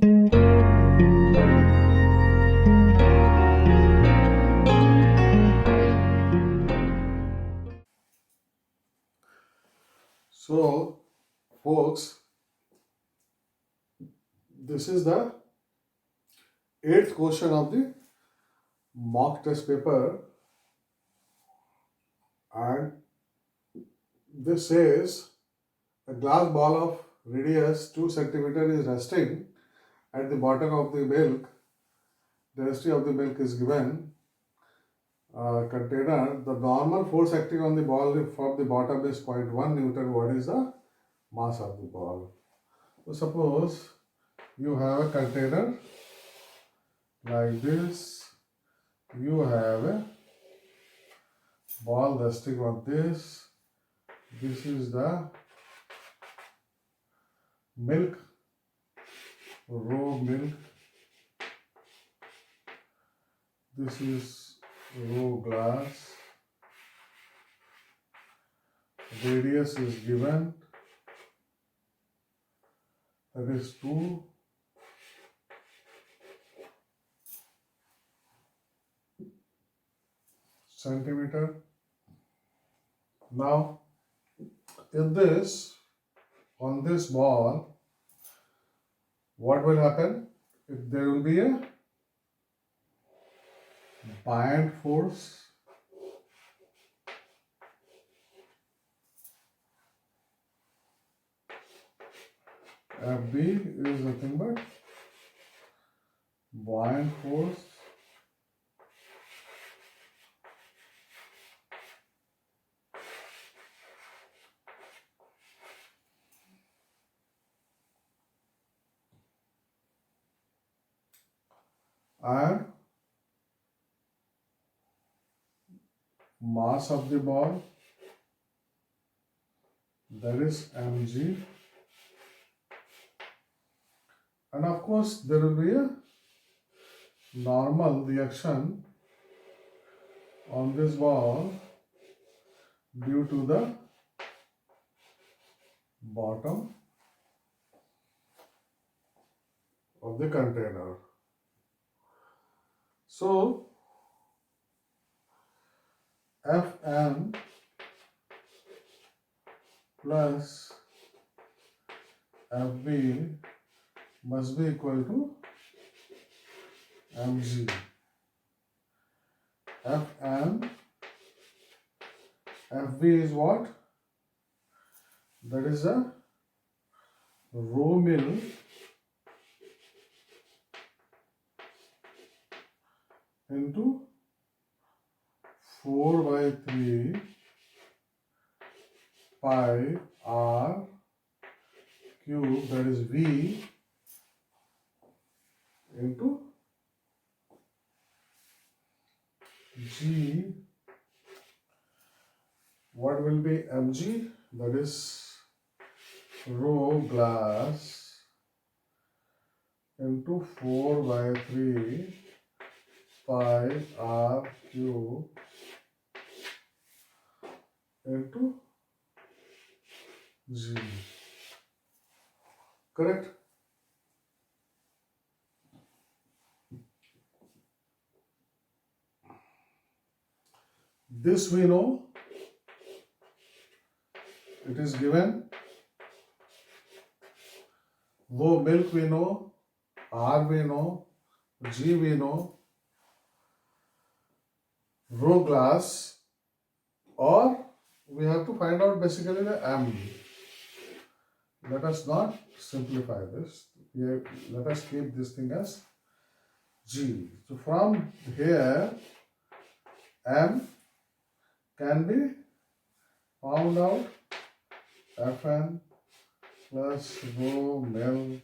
So, folks, this is the eighth question of the mock test paper, and this says a glass ball of radius 2 centimeter is resting at the bottom of the milk. The density of the milk is given. Container. The normal force acting on the ball from the bottom is 0.1 Newton. What is the mass of the ball? So suppose you have a container like this. You have a ball resting on this. This is the milk, raw milk. This is raw glass. Radius is given. That is 2 centimeter. Now, in this, on this ball, what will happen? If there will be a buoyant force, FB is nothing but buoyant force and mass of the ball, that is mg, and of course there will be a normal reaction on this ball due to the bottom of the container. So Fm plus Fb must be equal to mg. Fm, Fb is what? That is a raw milk into 4 by 3 pi r cube, that is V, into G. What will be mg? That is raw glass into 4 by 3 pi r cube into G. Correct? This we know. It is given. Low milk we know. R we know. G we know. Raw glass, or we have to find out basically the M. Let us not simplify this. Let us keep this thing as G. So from here, M can be found out. Fn plus raw milk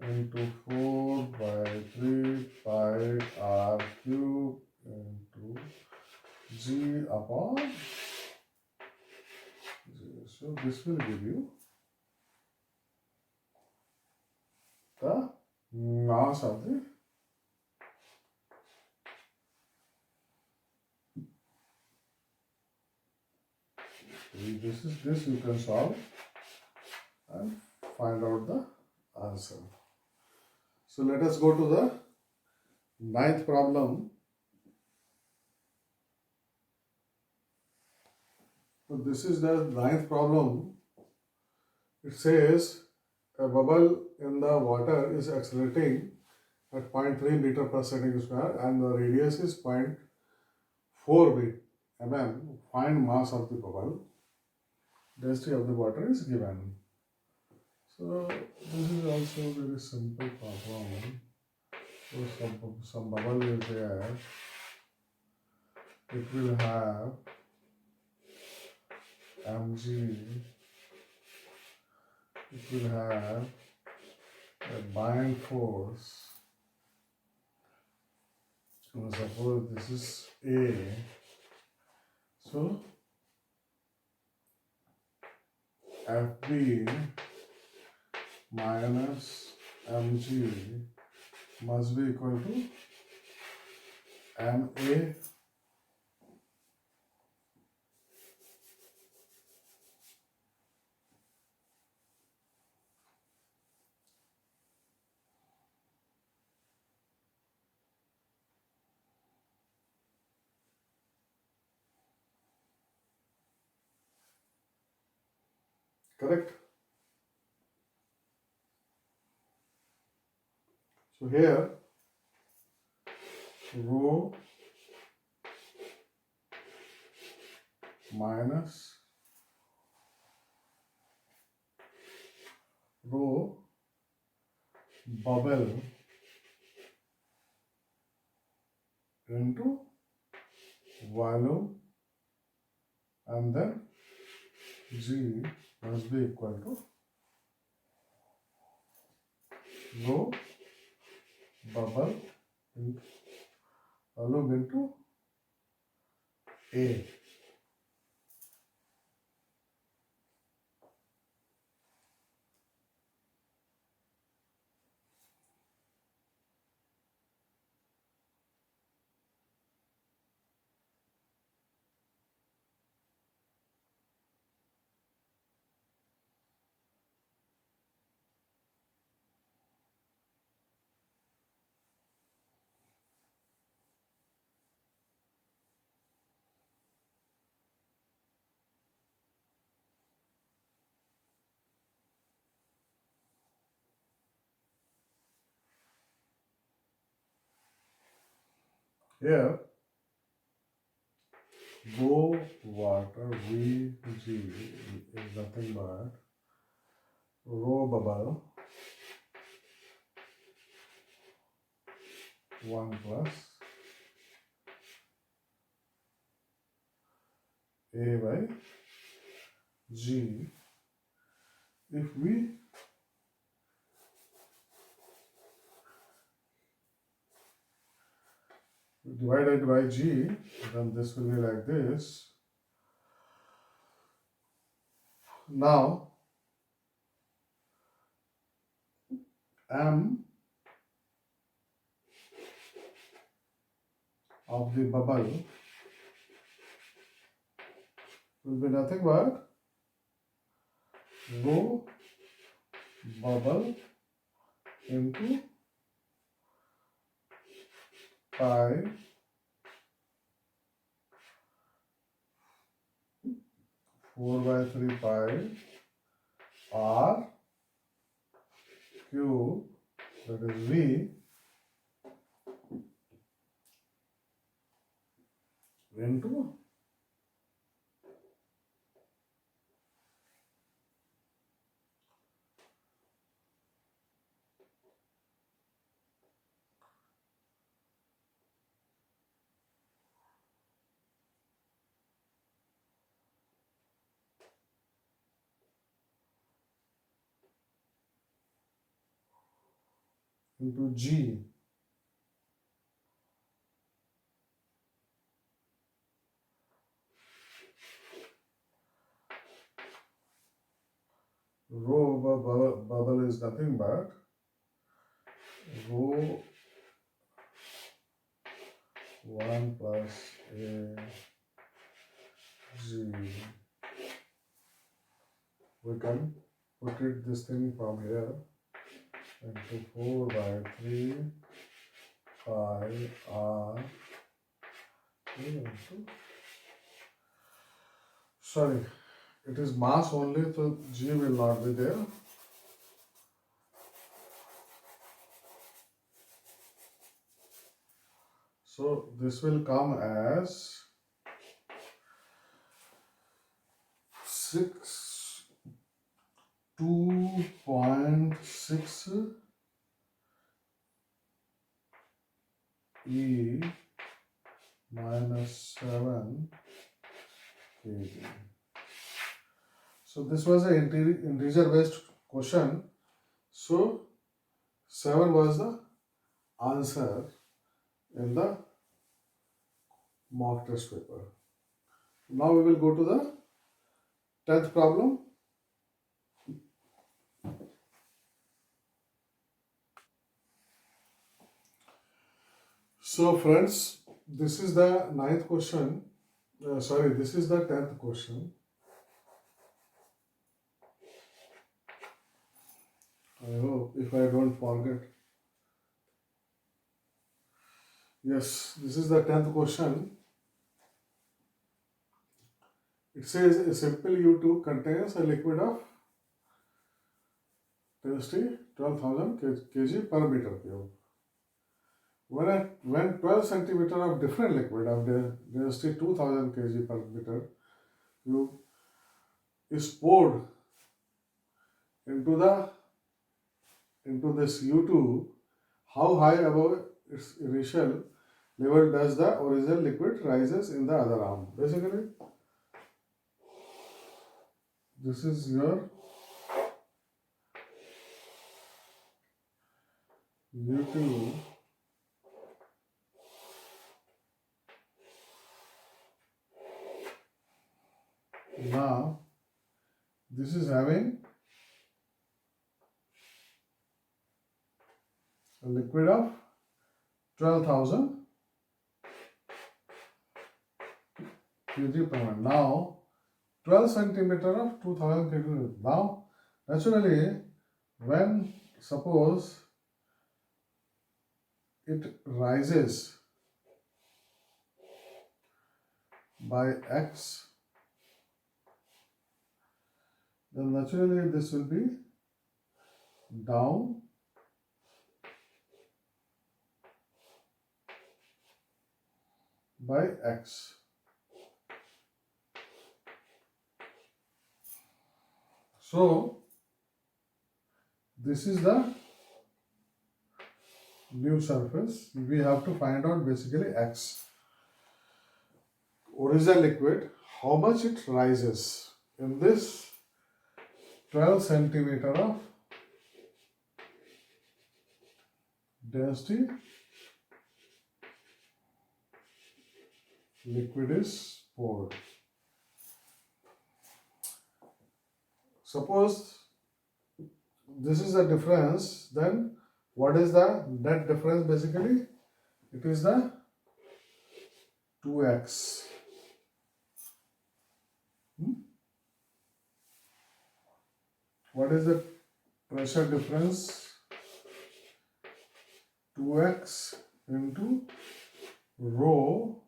into 4 by 3 pi r cube into G upon G. So this will give you the mass of the this you can solve and find out the answer. So let us go to the ninth problem. So this is the ninth problem. It says a bubble in the water is accelerating at 0.3 meter per second square and the radius is 0.4 mm. Find mass of the bubble. Density of the water is given. So this is also a very simple problem. So some bubble is there. It will have mg. It will have a buoyant force. So suppose this is A. So FB minus mg must be equal to ma. Correct? So here rho minus rho bubble into volume and then G must be equal to rho bubble into volume into A. Here rho water Vg is nothing but rho bubble 1 plus A by G. If we divide it by G, then this will be like this. Now M of the bubble will be nothing but rho bubble into pi 4/3 pi r cube, that is V, into G. Rho bubble is nothing but rho 1 plus A G. We can put it this thing from here. into 4 by 3 pi r into, sorry, it is mass only, so g will not be there. So this will come as 2.6 e minus 7 kg. So this was an integer based question. So 7 was the answer in the mock test paper. Now we will go to the 10th problem. So friends, this is the 9th question. This is the 10th question. I hope if I don't forget. Yes, this is the 10th question. It says a simple U2 contains a liquid of density 12,000 kg per meter cube. When 12 centimeter of different liquid of density 2000 kg per meter cube is poured into this U2, how high above its initial level does the original liquid rises in the other arm? Basically, this is your U2 now. This is having a liquid of 12,000 kg per minute. Now 12 centimeter of 2000 kg. Now naturally, when suppose it rises by x, then naturally this will be down by x. So this is the new surface. We have to find out basically x. Original liquid, how much it rises in this 12 centimeter of density liquid is poured. Suppose this is the difference, then what is the net difference? Basically, it is the 2x. What is the pressure difference? 2x into rho,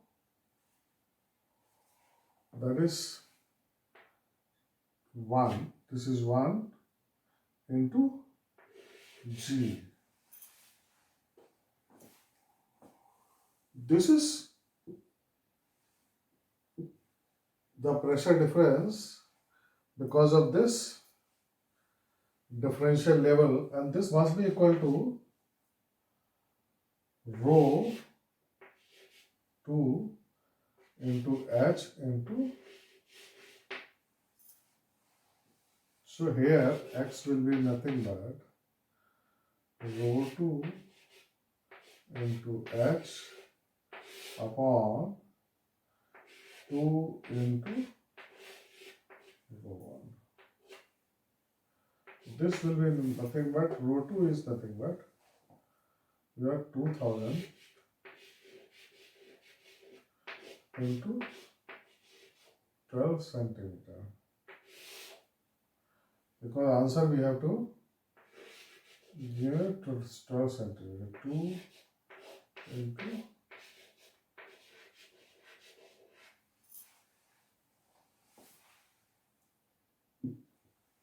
that is 1. This is 1 into g. This is the pressure difference because of this differential level, and this must be equal to rho 2 into h into, so here x will be nothing but rho 2 into h upon 2 into rho 1. This will be nothing but rho 2 is nothing but your 2000 into 12 centimeter. Because answer we have to here 12 centimeter, 2 into,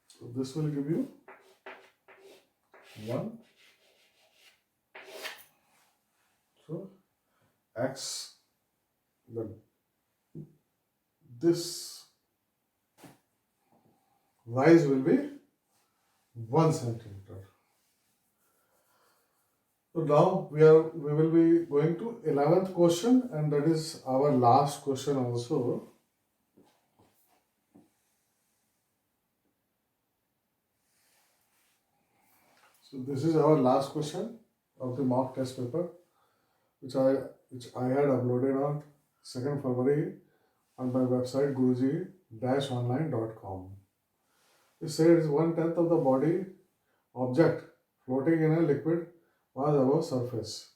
so this will give you 1. So x, the this rise will be 1 centimeter. So now we will be going to 11th question, and that is our last question also. So this is our last question of the mock test paper, which I had uploaded on 2nd February on my website guruji-online.com. It says 1/10 of the body object floating in a liquid was above surface.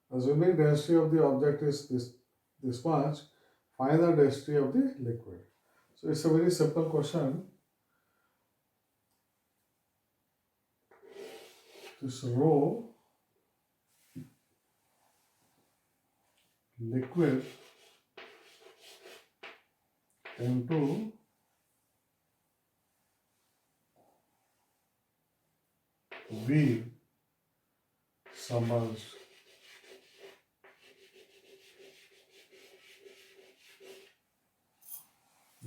Assuming density of the object is this much, find the density of the liquid. So it's a very simple question. This rho liquid into V submerged.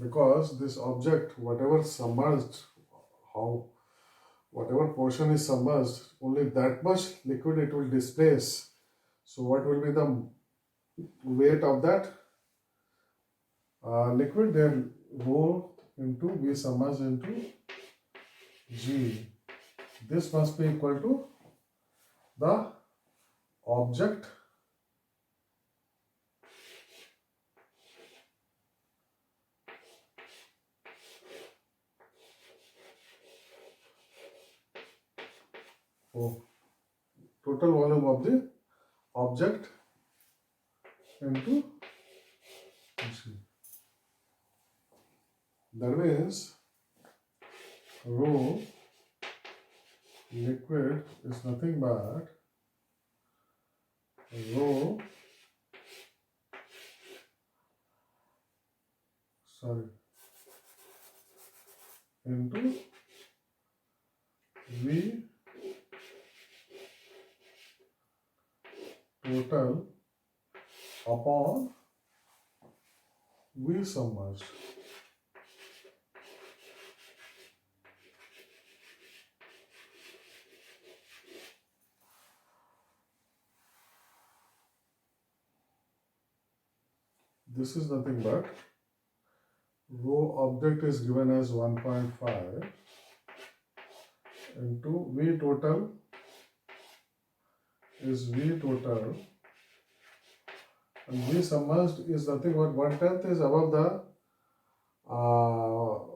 Because this object, whatever submerged, whatever portion is submerged, only that much liquid it will displace. So what will be the weight of that liquid? Then rho into V submerged into G. This must be equal to the object total volume of the object into G. That means rho liquid is nothing but rho into V total upon V submerged. This is nothing but rho object is given as 1.5 into V total is V total, and V submerged is nothing but 1/10 is above the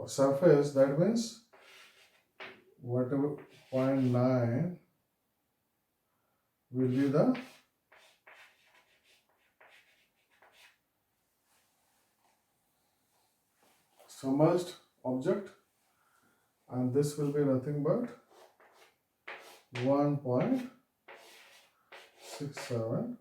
surface. That means whatever 0.9 will be the submerged object, and this will be nothing but 1.67.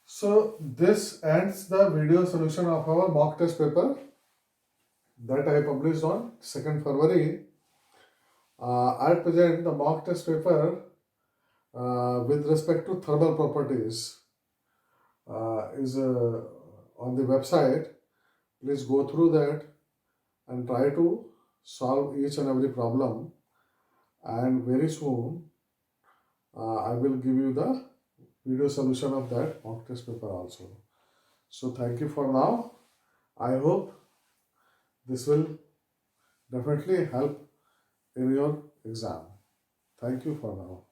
So this ends the video solution of our mock test paper that I published on 2nd February. At present, the mock test paper with respect to thermal properties is on the website. Please go through that and try to solve each and every problem, and very soon I will give you the video solution of that mock test paper also. So thank you for now. I hope this will definitely help in your exam. Thank you for now.